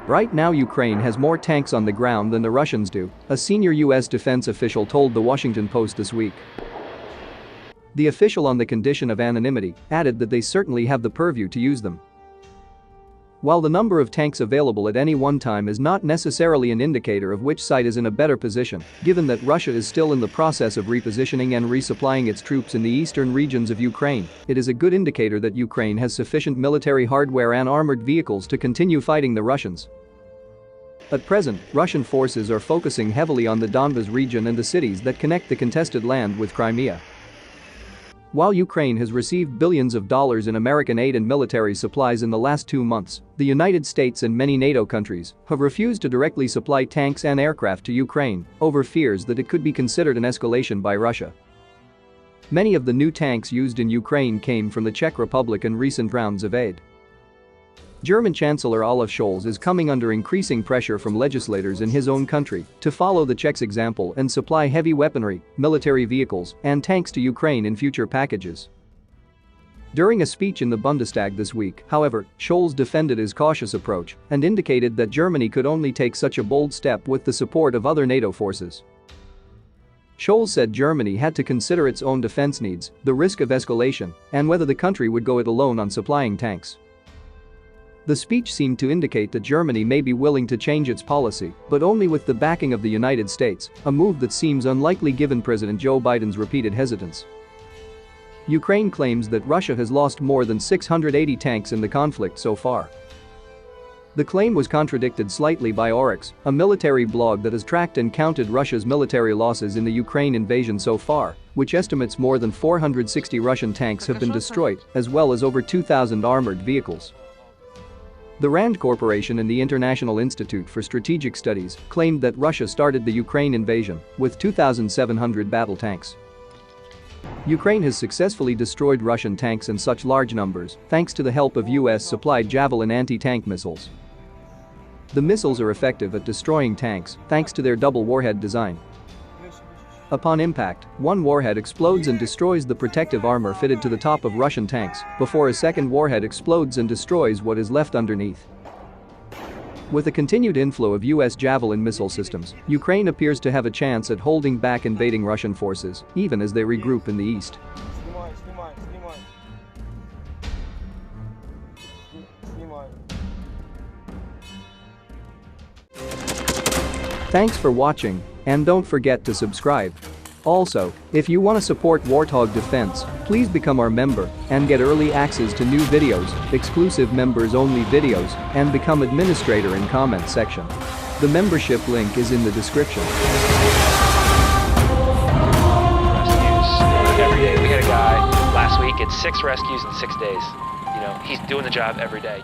Right now Ukraine has more tanks on the ground than the Russians do, a senior US defense official told the Washington Post this week. The official, on the condition of anonymity, added that they certainly have the purview to use them. While the number of tanks available at any one time is not necessarily an indicator of which side is in a better position, given that Russia is still in the process of repositioning and resupplying its troops in the eastern regions of Ukraine, it is a good indicator that Ukraine has sufficient military hardware and armored vehicles to continue fighting the Russians. At present, Russian forces are focusing heavily on the Donbas region and the cities that connect the contested land with Crimea. While Ukraine has received billions of dollars in American aid and military supplies in the last 2 months, the United States and many NATO countries have refused to directly supply tanks and aircraft to Ukraine over fears that it could be considered an escalation by Russia. Many of the new tanks used in Ukraine came from the Czech Republic in recent rounds of aid. German Chancellor Olaf Scholz is coming under increasing pressure from legislators in his own country to follow the Czechs' example and supply heavy weaponry, military vehicles, and tanks to Ukraine in future packages. During a speech in the Bundestag this week, however, Scholz defended his cautious approach and indicated that Germany could only take such a bold step with the support of other NATO forces. Scholz said Germany had to consider its own defense needs, the risk of escalation, and whether the country would go it alone on supplying tanks. The speech seemed to indicate that Germany may be willing to change its policy, but only with the backing of the United States, a move that seems unlikely given President Joe Biden's repeated hesitance. Ukraine claims that Russia has lost more than 680 tanks in the conflict so far. The claim was contradicted slightly by Oryx, a military blog that has tracked and counted Russia's military losses in the Ukraine invasion so far, which estimates more than 460 Russian tanks have been destroyed, as well as over 2,000 armored vehicles. The RAND Corporation and the International Institute for Strategic Studies claimed that Russia started the Ukraine invasion with 2,700 battle tanks. Ukraine has successfully destroyed Russian tanks in such large numbers thanks to the help of US-supplied Javelin anti-tank missiles. The missiles are effective at destroying tanks thanks to their double warhead design. Upon impact, one warhead explodes and destroys the protective armor fitted to the top of Russian tanks before a second warhead explodes and destroys what is left underneath. With a continued inflow of US Javelin missile systems, Ukraine appears to have a chance at holding back invading Russian forces, even as they regroup in the east. Thanks for watching, and don't forget to subscribe. Also, if you want to support Warthog Defense, please become our member and get early access to new videos, exclusive members-only videos, and become administrator in comment section. The membership link is in the description. Rescues every day. We had a guy last week, it's 6 rescues in 6 days. He's doing the job every day.